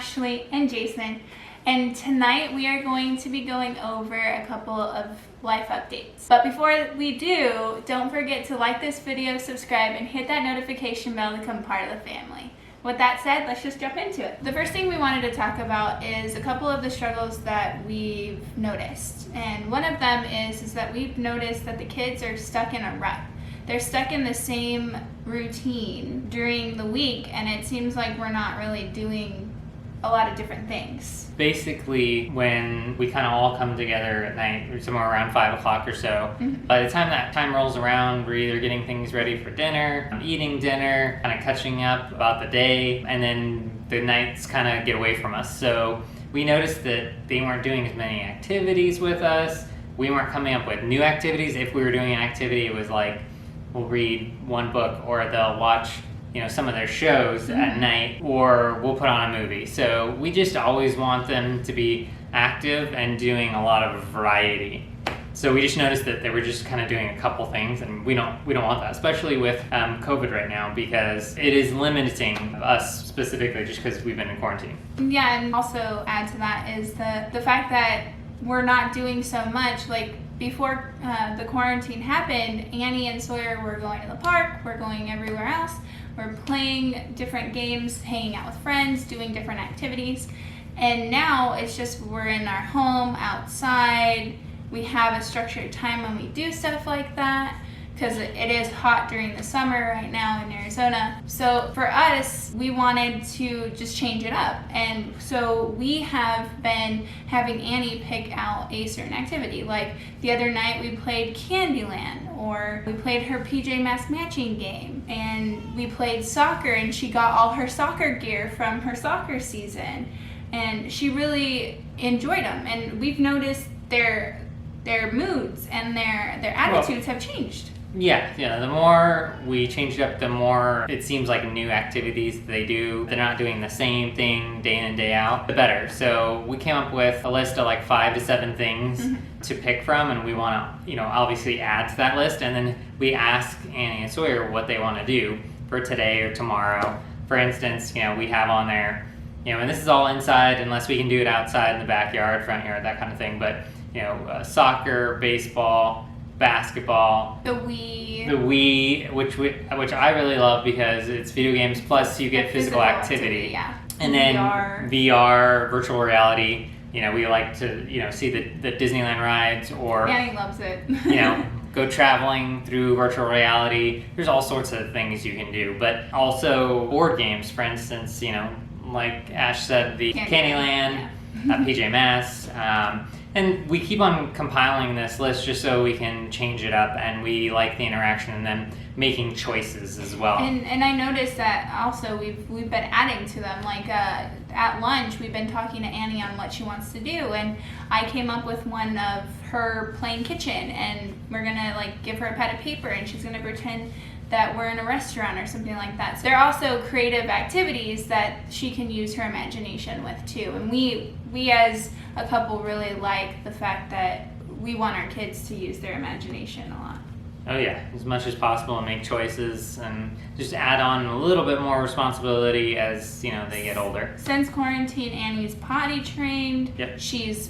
Ashley, and Jason, and tonight we are going to be going over a couple of life updates. But before we do, don't forget to like this video, subscribe, and hit that notification bell to become part of the family. With that said, let's just jump into it. The first thing we wanted to talk about is a couple of the struggles that we've noticed. And one of them is that we've noticed that the kids are stuck in a rut. They're stuck in the same routine during the week, and it seems like we're not really doing a lot of different things. Basically, when we kind of all come together at night, somewhere around 5 o'clock or so, by the time that time rolls around, we're either getting things ready for dinner, eating dinner, kind of catching up about the day, and then the nights kind of get away from us. So we noticed that they weren't doing as many activities with us. We weren't coming up with new activities. If we were doing an activity, it was like, we'll read one book, or they'll watch some of their shows at night, or we'll put on a movie. So we just always want them to be active and doing a lot of variety. So we just noticed that they were just kind of doing a couple things, and we don't want that, especially with COVID right now, because it is limiting us specifically just because we've been in quarantine. Yeah, and also add to that is the fact that we're not doing so much. Like before the quarantine happened, Annie and Sawyer were going to the park, we're going everywhere else. We're playing different games, hanging out with friends, doing different activities. And now it's just we're in our home, outside. We have a structured time when we do stuff like that, because it is hot during the summer right now in Arizona. So for us, we wanted to just change it up. And so we have been having Annie pick out a certain activity. Like the other night we played Candyland, or we played her PJ Masks matching game, and we played soccer, and she got all her soccer gear from her soccer season. And she really enjoyed them. And we've noticed their moods and their attitudes have changed. Yeah, the more we change it up, the more it seems like new activities they do. They're not doing the same thing day in and day out, the better. So we came up with a list of like 5 to 7 things to pick from, and we want to, obviously add to that list. And then we ask Annie and Sawyer what they want to do for today or tomorrow. For instance, we have on there, and this is all inside unless we can do it outside in the backyard, front yard, that kind of thing. But, soccer, baseball, basketball, the Wii, which I really love because it's video games plus you get physical activity. Yeah. And then VR, virtual reality. We like to see the Disneyland rides, or Annie loves it. Go traveling through virtual reality. There's all sorts of things you can do, but also board games, for instance. Like Ash said, the Candyland, PJ Masks. And we keep on compiling this list just so we can change it up, and we like the interaction and then making choices as well. And I noticed that also we've been adding to them. Like at lunch, we've been talking to Annie on what she wants to do, and I came up with one of her playing kitchen, and we're gonna give her a pad of paper, and she's gonna pretend that we're in a restaurant or something like that. So there are also creative activities that she can use her imagination with too. And we as a couple really like the fact that we want our kids to use their imagination a lot. Oh yeah, as much as possible, and make choices and just add on a little bit more responsibility as they get older. Since quarantine, Annie's potty trained. Yep. She's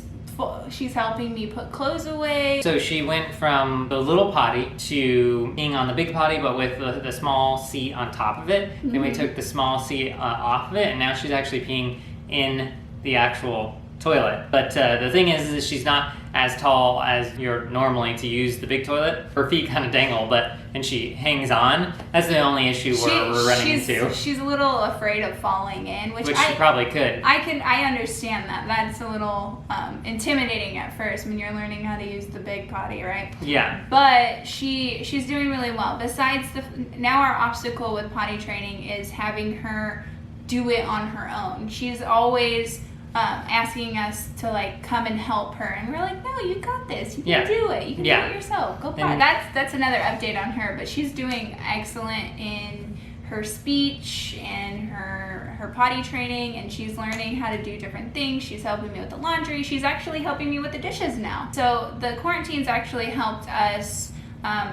helping me put clothes away. So she went from the little potty to being on the big potty, but with the small seat on top of it. Then we took the small seat off of it, and now she's actually peeing in the actual toilet. But the thing is she's not as tall as you're normally to use the big toilet. Her feet kind of dangle, and she hangs on. That's the only issue we're running into. She's a little afraid of falling in, which she probably could. I understand that. That's a little intimidating at first when you're learning how to use the big potty, right? Yeah. But she's doing really well. Besides now our obstacle with potty training is having her do it on her own. She's always asking us to come and help her, and we're like, no, you got this, you can do it, you can do it yourself, go potty. That's another update on her, but she's doing excellent in her speech and her potty training, and she's learning how to do different things. She's helping me with the laundry. She's actually helping me with the dishes now. So the quarantine's actually helped us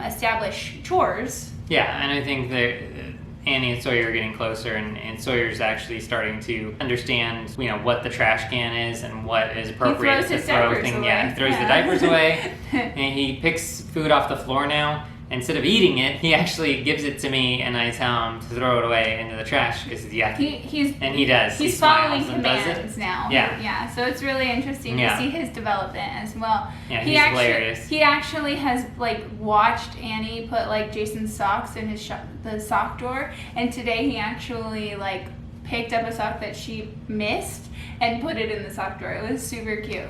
establish chores. Yeah, and I think that Annie and Sawyer are getting closer, and Sawyer's actually starting to understand, you know, what the trash can is and what is appropriate to throw things. Yeah, he throws the diapers away, and he picks food off the floor now. Instead of eating it, he actually gives it to me, and I tell him to throw it away into the trash because it's yucky. And he does. He's following commands now. Yeah. Yeah. So it's really interesting to see his development as well. Yeah, he's hilarious. He actually has like watched Annie put like Jason's socks in his the sock drawer, and today he actually like picked up a sock that she missed and put it in the sock drawer. It was super cute.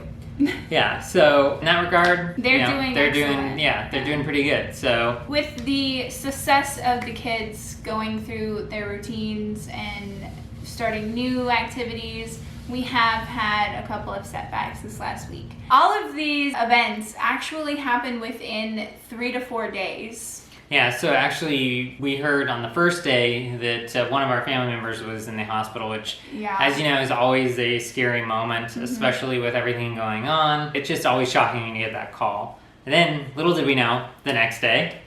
Yeah, so in that regard, they're doing pretty good. So with the success of the kids going through their routines and starting new activities, we have had a couple of setbacks this last week. All of these events actually happened within 3 to 4 days. Yeah, so actually we heard on the first day that one of our family members was in the hospital, which, as you know, is always a scary moment, especially with everything going on. It's just always shocking when you get that call. And then, little did we know, the next day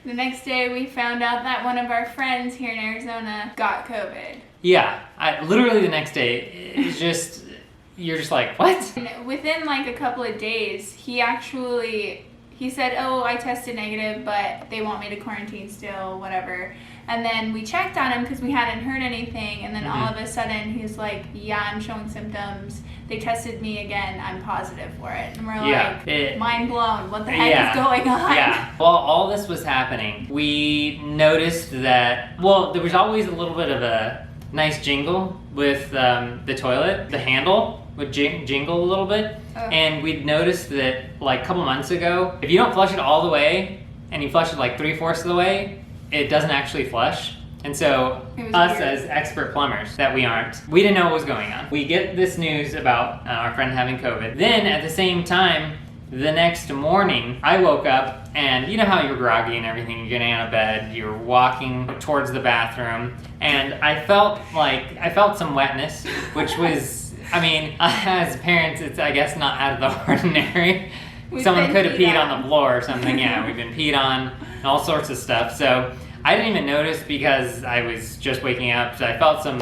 we found out that one of our friends here in Arizona got COVID. Yeah, literally the next day, it's just, you're just like, what? And within like a couple of days, he said, oh, I tested negative, but they want me to quarantine still, whatever. And then we checked on him because we hadn't heard anything. And then all of a sudden, he's like, yeah, I'm showing symptoms. They tested me again. I'm positive for it. And we're like, mind blown. What the heck is going on? Yeah. While all this was happening, we noticed that, well, there was always a little bit of a nice jingle with the toilet. The handle would jingle a little bit. And we'd noticed that like a couple months ago, if you don't flush it all the way and you flush it like 3/4 of the way, it doesn't actually flush. And so us as expert plumbers that we aren't, we didn't know what was going on. We get this news about our friend having COVID. Then at the same time, the next morning, I woke up and you know how you're groggy and everything, you're getting out of bed, you're walking towards the bathroom, and I felt some wetness, which was, I mean, as parents, it's, I guess, not out of the ordinary. Someone could have peed on the floor or something. Yeah, we've been peed on and all sorts of stuff. So I didn't even notice because I was just waking up. So I felt some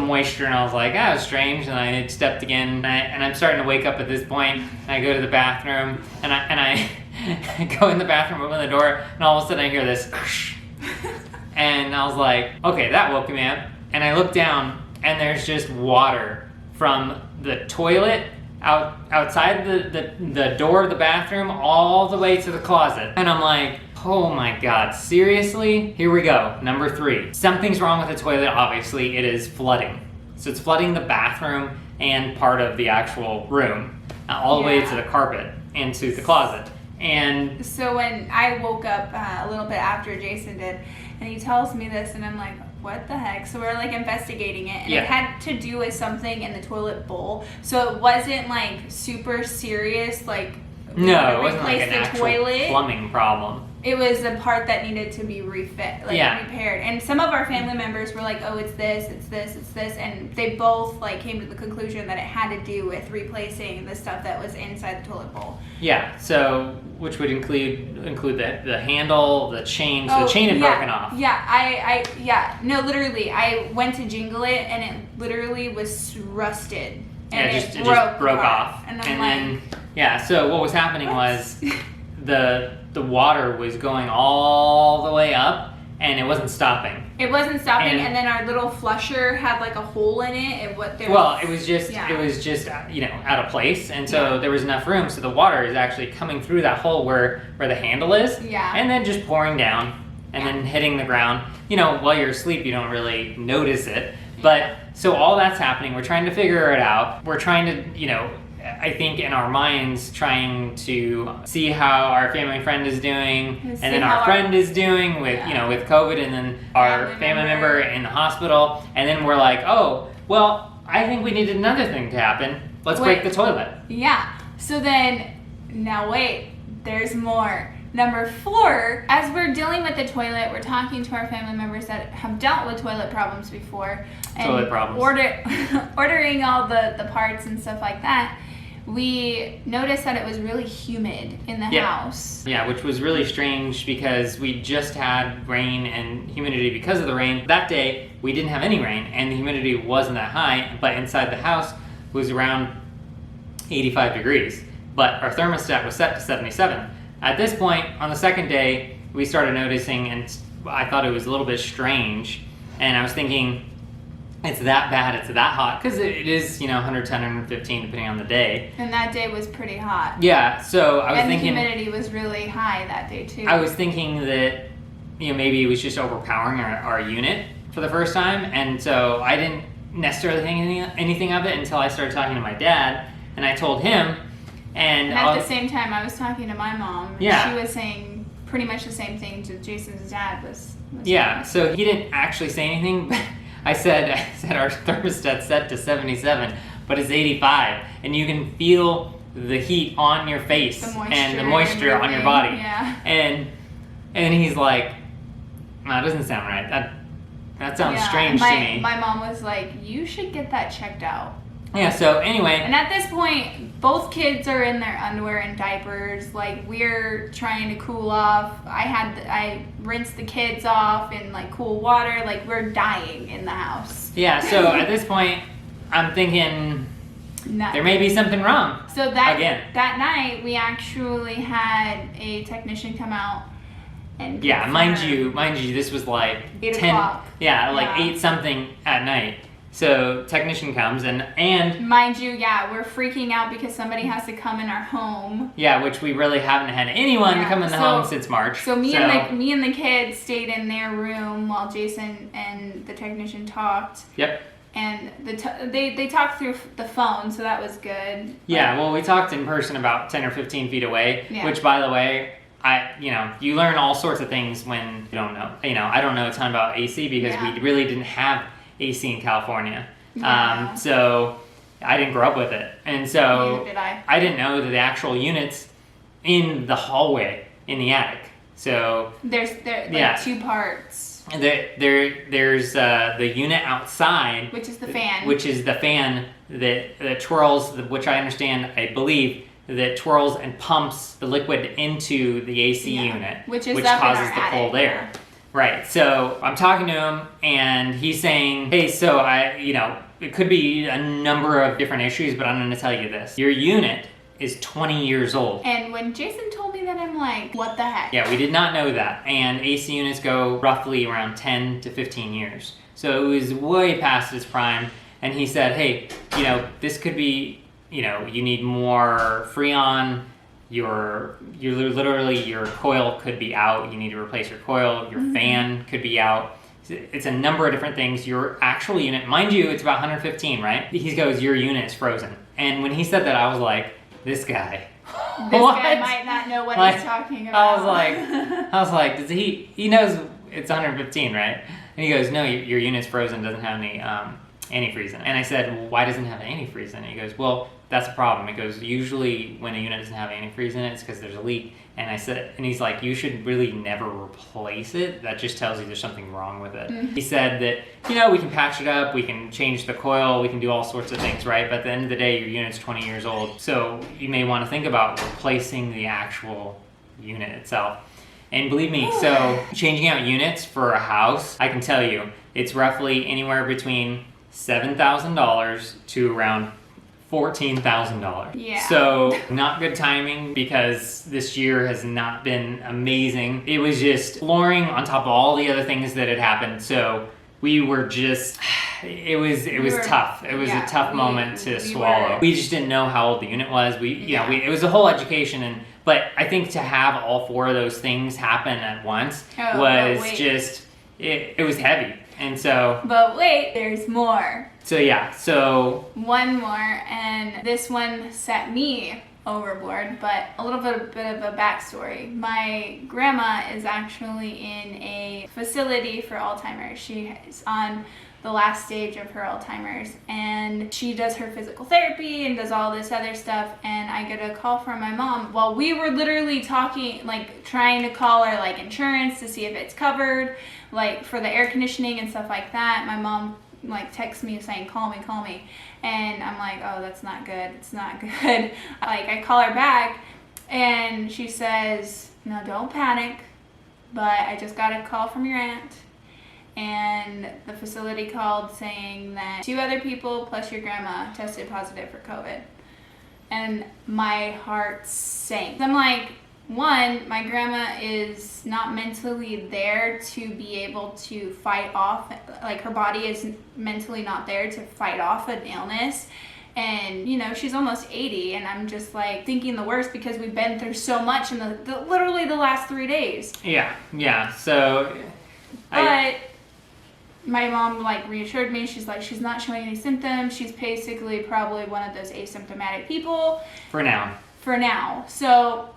moisture and I was like, that was strange. And I had stepped again and I'm starting to wake up at this point. And I go to the bathroom and I go in the bathroom, open the door, and all of a sudden I hear this. And I was like, okay, that woke me up. And I look down and there's just water from the toilet outside the door of the bathroom all the way to the closet. And I'm like, oh my God, seriously? Here we go, number 3. Something's wrong with the toilet, obviously. It is flooding. So it's flooding the bathroom and part of the actual room, all the way to the carpet and to the closet. And so when I woke up a little bit after Jason did, and he tells me this, and I'm like, what the heck? So we're like investigating it, and it had to do with something in the toilet bowl. So it wasn't like super serious, like no, it wasn't like an actual plumbing problem. It was a part that needed to be repaired. And some of our family members were like, oh, it's this, and they both like came to the conclusion that it had to do with replacing the stuff that was inside the toilet bowl. Yeah, so which would include the handle, the chain. So the chain had broken off. Yeah, no, literally, I went to jingle it and it literally was rusted. And it just broke off. And then, so what was happening was the water was going all the way up and it wasn't stopping. And then our little flusher had like a hole in it. It was just out of place, and so there was enough room, so the water is actually coming through that hole where the handle is, and then just pouring down and then hitting the ground. You know, while you're asleep, you don't really notice it, but so all that's happening. We're trying to figure it out. We're trying to, I think in our minds, trying to see how our family friend is doing, and then our friend is doing with with COVID, and then our family member in the hospital, and then we're like, oh, well, I think we need another thing to happen. Let's break the toilet. Yeah. So then, now wait, there's more. Number 4, as we're dealing with the toilet, we're talking to our family members that have dealt with toilet problems before, and ordering all the parts and stuff like that. we noticed that it was really humid in the house. Yeah, which was really strange because we just had rain and humidity because of the rain. That day, we didn't have any rain and the humidity wasn't that high, but inside the house was around 85 degrees. But our thermostat was set to 77. At this point, on the second day, we started noticing, and I thought it was a little bit strange, and I was thinking, it's that bad, it's that hot, because it is, 110, 115, depending on the day. And that day was pretty hot. Yeah, so I was and thinking... And the humidity was really high that day, too. I was thinking that, maybe it was just overpowering our unit for the first time, and so I didn't necessarily think anything of it until I started talking to my dad, and I told him, and at the same time, I was talking to my mom, and she was saying pretty much the same thing to Jason's dad was yeah, so he didn't actually say anything, but I said our thermostat's set to 77, but it's 85, and you can feel the heat on your face and the moisture on your body. Yeah. And he's like, "No, that doesn't sound right. That sounds strange to me." My mom was like, "You should get that checked out." Yeah, so anyway. And at this point, both kids are in their underwear and diapers. Like, we're trying to cool off. I rinsed the kids off in, cool water. Like, we're dying in the house. Yeah, so at this point, I'm thinking there may be something wrong. So that night, we actually had a technician come out. And yeah, mind you, this was like 8 10. o'clock. Yeah, like 8 something at night. So technician comes and mind you, we're freaking out because somebody has to come in our home. Yeah, which we really haven't had anyone come in the home since March. So me and the kids stayed in their room while Jason and the technician talked. Yep. And they talked through the phone, so that was good. Yeah, well, we talked in person about 10 or 15 feet away, which, by the way, you learn all sorts of things when you don't know. I don't know a ton about AC because we really didn't have AC in California. Yeah. So I didn't grow up with it. And so neither did I. I didn't know that the actual units in the hallway in the attic. So there's 2 parts. There's the unit outside, which is the fan. Which is the fan that twirls, which I understand, I believe, that twirls and pumps the liquid into the AC unit, which causes the attic. cold air. Right. So I'm talking to him, and he's saying, "Hey, so it could be a number of different issues, but I'm going to tell you this: your unit is 20 years old." And when Jason told me that, I'm like, "What the heck?" Yeah, we did not know that. And AC units go roughly around 10 to 15 years, so it was way past its prime. And he said, "Hey, this could be, you need more Freon. Your coil could be out. You need to replace your coil. Your fan could be out. It's a number of different things. Your actual unit, mind you, it's about 115, right?" He goes, "Your unit is frozen." And when he said that, I was like, this guy. This guy might not know what he's talking about. I was like, does he knows it's 115, right? And he goes, "No, your unit's frozen. Doesn't have any antifreeze in it." And I said, "Well, why doesn't it have antifreeze in it?" He goes, "Well, that's a problem." He goes, "Usually when a unit doesn't have antifreeze in it, it's because there's a leak." And he's like, "You should really never replace it. That just tells you there's something wrong with it." He said that, we can patch it up, we can change the coil, we can do all sorts of things, right? But at the end of the day, your unit's 20 years old. So you may want to think about replacing the actual unit itself. And believe me, so changing out units for a house, I can tell you, it's roughly anywhere between $7,000 to around $14,000. Yeah. So not good timing because this year has not been amazing. It was just flooring on top of all the other things that had happened. So we were just, it was tough. It was a tough moment to swallow. We just didn't know how old the unit was. It was a whole education, but I think to have all 4 of those things happen at once was just, it was heavy. And so... But wait, there's more. So one more, and this one set me overboard, but a little bit of a backstory. My grandma is actually in a facility for Alzheimer's. She is on the last stage of her Alzheimer's, and she does her physical therapy and does all this other stuff, and I get a call from my mom while we were literally talking, trying to call her insurance to see if it's covered, for the air conditioning and stuff like that. My mom like texts me saying, call me. And I'm like, oh, that's not good. It's not good. Like, I call her back and she says, no, don't panic, but I just got a call from your aunt. And the facility called saying that 2 other people plus your grandma tested positive for COVID. And my heart sank. I'm like, one, my grandma is not mentally there to be able to fight off, like her body is mentally not there to fight off an illness. And, you know, she's almost 80 and I'm just like thinking the worst because we've been through so much in literally the last 3 days. Yeah. So, but my mom like reassured me. She's like, she's not showing any symptoms. She's basically probably one of those asymptomatic people. For now. So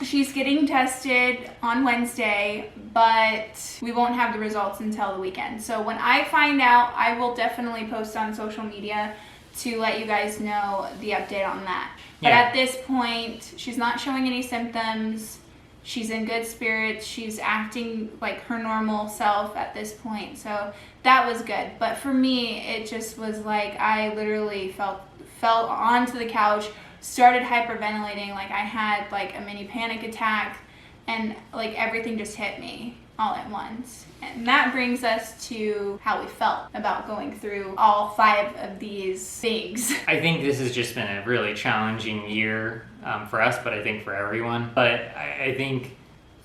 she's getting tested on Wednesday, but we won't have the results until the weekend. So when I find out, I will definitely post on social media to let you guys know the update on that. But at this point, she's not showing any symptoms. She's in good spirits. She's acting like her normal self at this point. So that was good. But for me, it just was like I literally fell onto the couch, started hyperventilating. Like I had like a mini panic attack and like everything just hit me all at once. And that brings us to how we felt about going through all 5 of these things. I think this has just been a really challenging year for us, but I think for everyone. But I think,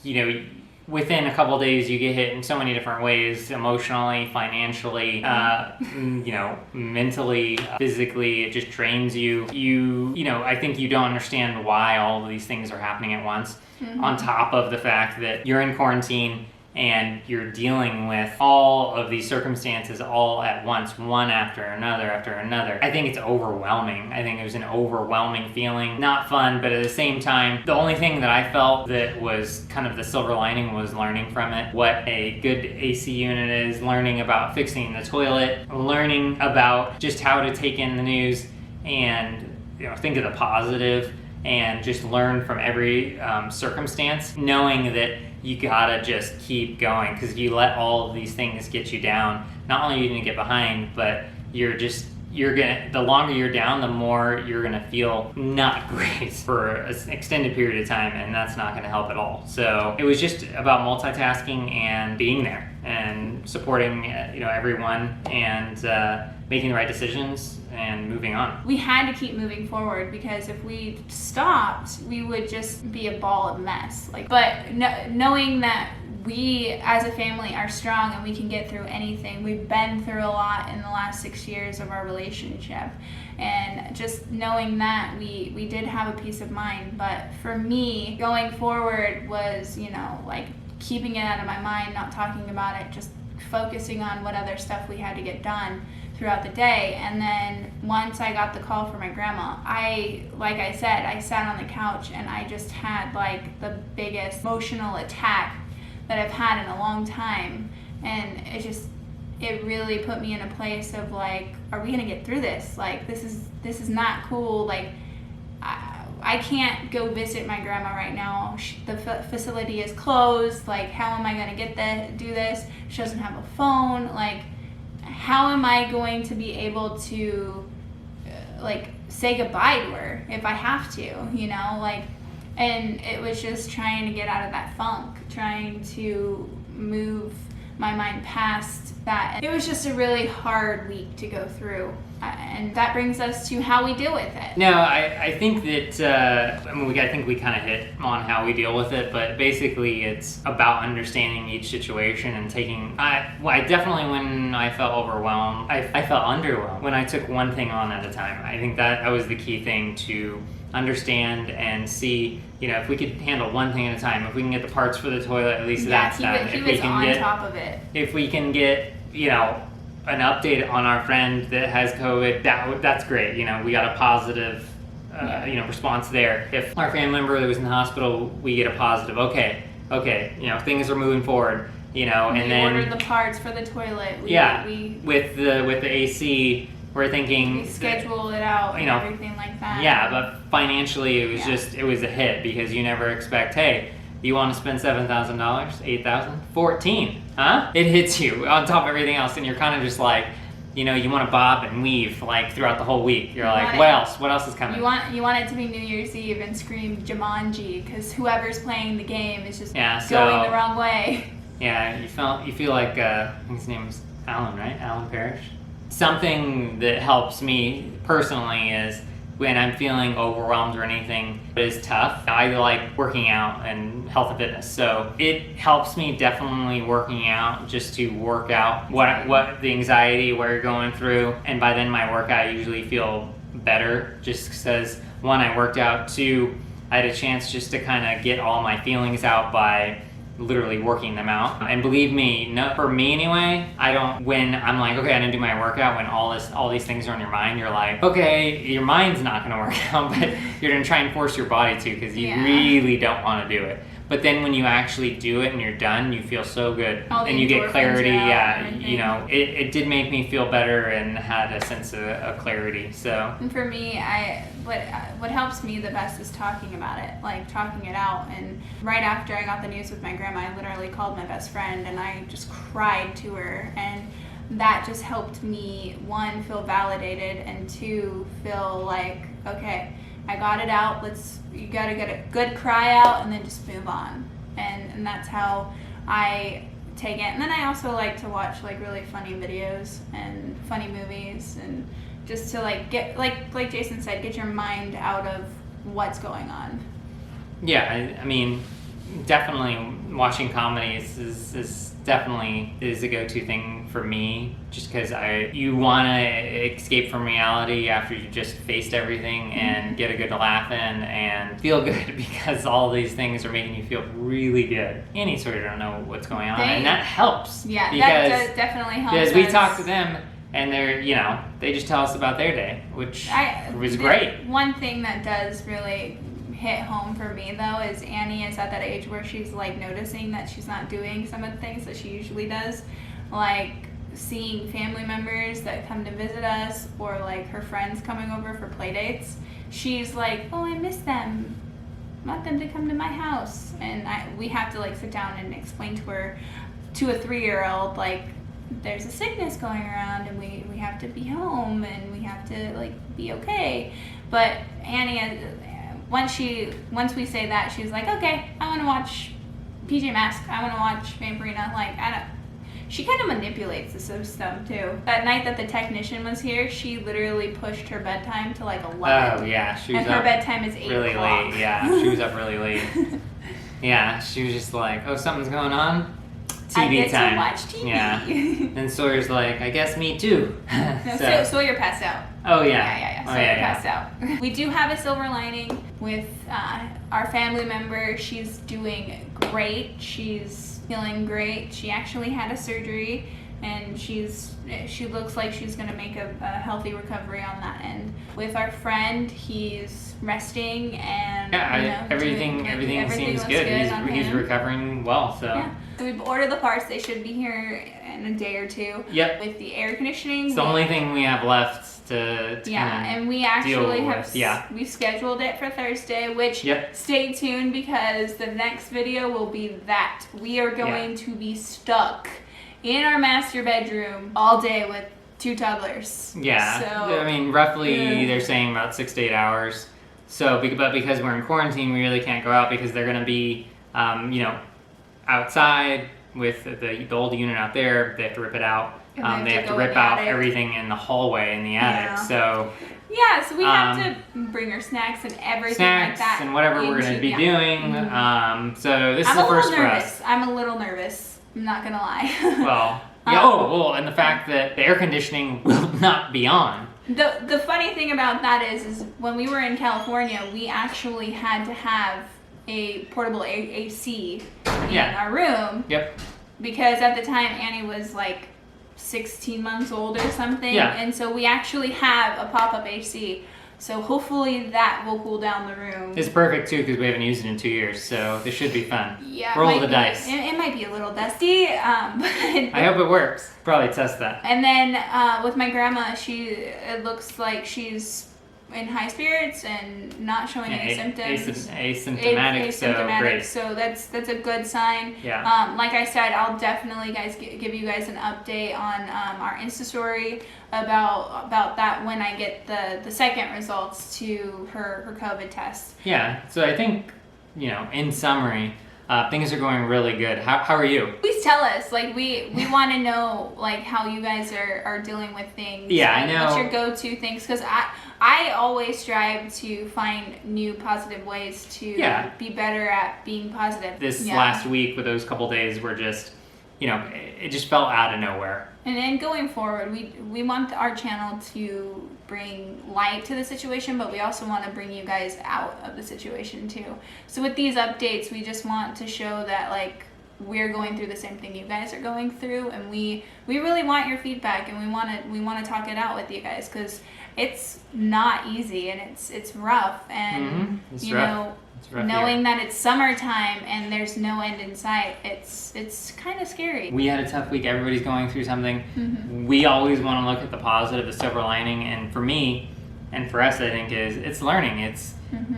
you know, within a couple of days you get hit in so many different ways, emotionally, financially, you know, mentally, physically. It just drains you. You know, I think you don't understand why all of these things are happening at once. On top of the fact that you're in quarantine and you're dealing with all of these circumstances all at once, one after another. I think it's overwhelming. I think it was an overwhelming feeling. Not fun, but at the same time, the only thing that I felt that was kind of the silver lining was learning from it, what a good AC unit is, learning about fixing the toilet, learning about just how to take in the news and, you know, think of the positive and just learn from every circumstance, knowing that you gotta just keep going, because if you let all of these things get you down, not only are you gonna get behind, but the longer you're down, the more you're gonna feel not great for an extended period of time, and that's not gonna help at all. So it was just about multitasking and being there and supporting you know, everyone and making the right decisions and moving on. We had to keep moving forward because if we stopped, we would just be a ball of mess. But knowing that we as a family are strong and we can get through anything. We've been through a lot in the last 6 years of our relationship, and just knowing that we did have a peace of mind. But for me, going forward was, you know, like keeping it out of my mind, not talking about it, just focusing on what other stuff we had to get done throughout the day. And then once I got the call from my grandma, like I said, I sat on the couch and I just had like the biggest emotional attack that I've had in a long time. And it really put me in a place of like, are we gonna get through this? Like, this is not cool. Like, I can't go visit my grandma right now. The facility is closed. Like, how am I gonna do this? She doesn't have a phone. Like, how am I going to be able to like say goodbye to her if I have to, you know? Like, and it was just trying to get out of that funk, trying to move my mind past that. It was just a really hard week to go through. And that brings us to how we deal with it. No, I think that, I think we kind of hit on how we deal with it, but basically it's about understanding each situation and taking, I definitely, when I felt overwhelmed, I felt underwhelmed when I took one thing on at a time. I think that was the key thing, to understand and see, you know, if we could handle one thing at a time, if we can get the parts for the toilet, at least that's done. He was on top of it. If we can get, you know, an update on our friend that has COVID, that's great. You know, we got a positive, you know, response there. If our family member that was in the hospital, we get a positive. Okay, you know, things are moving forward. You know, and then we ordered the parts for the toilet. With the AC, we're thinking we schedule it out, you know, and everything like that. Yeah, but financially, it was it was a hit, because you never expect, hey, you want to spend $7,000, $8,000, $14,000, huh? It hits you on top of everything else, and you're kind of just like, you know, you want to bob and weave like throughout the whole week. You're like, what else is coming? You want it to be New Year's Eve and scream Jumanji, because whoever's playing the game is just going the wrong way. Yeah, you feel like I think his name is Alan, right? Alan Parrish. Something that helps me personally is when I'm feeling overwhelmed or anything that is tough, I like working out and health and fitness. So it helps me definitely working out, just to work out what the anxiety, what you're going through. And by then my workout, I usually feel better, just because one, I worked out, two, I had a chance just to kind of get all my feelings out by literally working them out. And believe me, for me anyway, when I'm like, okay, I'm gonna do my workout, when all these things are on your mind, you're like, okay, your mind's not gonna work out, but you're gonna try and force your body to, because you really don't want to do it. But then when you actually do it and you're done, you feel so good, and you get clarity. You know, it did make me feel better and had a sense of clarity. So. And for me, what helps me the best is talking about it, like talking it out. And right after I got the news with my grandma, I literally called my best friend and I just cried to her, and that just helped me, one, feel validated, and two, feel like, okay, I got it out. You gotta get a good cry out and then just move on. And that's how I take it. And then I also like to watch like really funny videos and funny movies, and just to like get, like Jason said, get your mind out of what's going on. Yeah, I mean, definitely watching comedies is definitely a go-to thing for me, just because you want to escape from reality after you just faced everything and get a good laugh in and feel good, because all these things are making you feel really good, and you sort of don't know what's going on, and that helps. Yeah, that definitely helps. Because we talk to them and they just tell us about their day, which was great. One thing that does really hit home for me though is Annie is at that age where she's like noticing that she's not doing some of the things that she usually does, like seeing family members that come to visit us, or like her friends coming over for play dates. She's like, oh, I miss them, want them to come to my house. And we have to like sit down and explain to her, to a 3-year-old, like, there's a sickness going around and we have to be home and we have to like be okay. But Annie, once we say that, she's like, okay, I want to watch PJ Masks, I want to watch Vampirina. Like, she kind of manipulates the system too. That night that the technician was here, she literally pushed her bedtime to like 11. Oh yeah, she was and her bedtime is 8 really o'clock. late. Yeah, she was up really late. Yeah, she was just like, oh, something's going on. TV I get time. to watch TV. Yeah. And Sawyer's like, I guess me too. No, Sawyer passed out. Oh yeah. Sawyer passed out. We do have a silver lining with our family member. She's doing great. She's feeling great. She actually had a surgery, and she looks like she's going to make a healthy recovery on that end. With our friend, he's resting, and everything seems good. He's recovering well. So. Yeah. So we've ordered the parts. They should be here in a day or two. Yep. With the air conditioning. It's the only thing we have left to and we actually have we scheduled it for Thursday, which stay tuned, because the next video will be that we are going to be stuck in our master bedroom all day with 2 toddlers. Yeah. So, I mean, roughly they're saying about 6 to 8 hours. So, but because we're in quarantine, we really can't go out, because they're going to be, outside with the old unit out there. They have to rip it out. They have to rip out everything in the hallway in the attic. So we have to bring her snacks and everything like that. And whatever we're going to be doing. So this is the first for us. I'm a little nervous. I'm not going to lie. Well, and the fact that the air conditioning will not be on. The funny thing about that is when we were in California, we actually had to have a portable AC in our room. Yep. Because at the time Annie was like 16 months old or something. Yeah. And so we actually have a pop-up AC. So hopefully that will cool down the room. It's perfect too, because we haven't used it in 2 years, so this should be fun. Yeah. Roll the dice. It might be a little dusty, but I hope it works. Probably test that. And then with my grandma, it looks like she's in high spirits and not showing any symptoms. Asymptomatic, so great. So that's a good sign. Yeah. Like I said, I'll definitely give you guys an update on our Insta story about that when I get the second results to her COVID test. Yeah. So I think, in summary, things are going really good. How are you? Please tell us. Like we want to know like how you guys are dealing with things. Yeah, like, I know. What's your go-to things? Because I always strive to find new positive ways to be better at being positive. This last week with those couple days were just, it just felt out of nowhere. And then going forward, we want our channel to bring light to the situation, but we also want to bring you guys out of the situation too. So with these updates, we just want to show that like we're going through the same thing you guys are going through, and we really want your feedback, and we want to talk it out with you guys, because it's not easy and it's rough, and it's rough. It's rough knowing that it's summertime and there's no end in sight, it's kind of scary. We had a tough week. Everybody's going through something. We always want to look at the positive, the silver lining, and for me and for us, I think it's learning. It's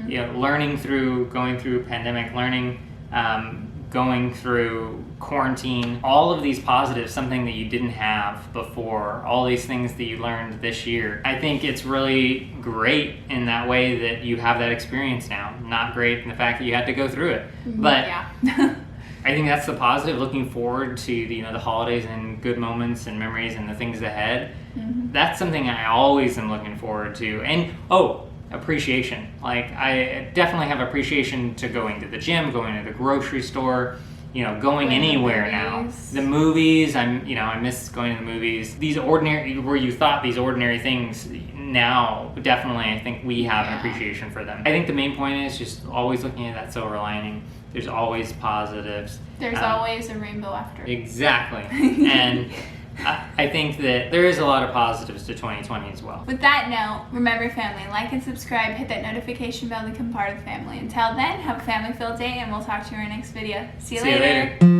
learning through going through a pandemic, learning going through quarantine, all of these positives, something that you didn't have before, all these things that you learned this year. I think it's really great in that way that you have that experience now. Not great in the fact that you had to go through it, but I think that's the positive. Looking forward to the holidays and good moments and memories and the things ahead. That's something I always am looking forward to. And appreciation. Like I definitely have appreciation to going to the gym, going to the grocery store, going anywhere now. The movies, I miss going to the movies. These ordinary, where you thought these ordinary things, now definitely I think we have an appreciation for them. I think the main point is just always looking at that silver lining. There's always positives. There's always a rainbow after. Exactly. And I think that there is a lot of positives to 2020 as well. With that note, remember family, like and subscribe, hit that notification bell to become part of the family. Until then, have a family-filled day, and we'll talk to you in our next video. See you later.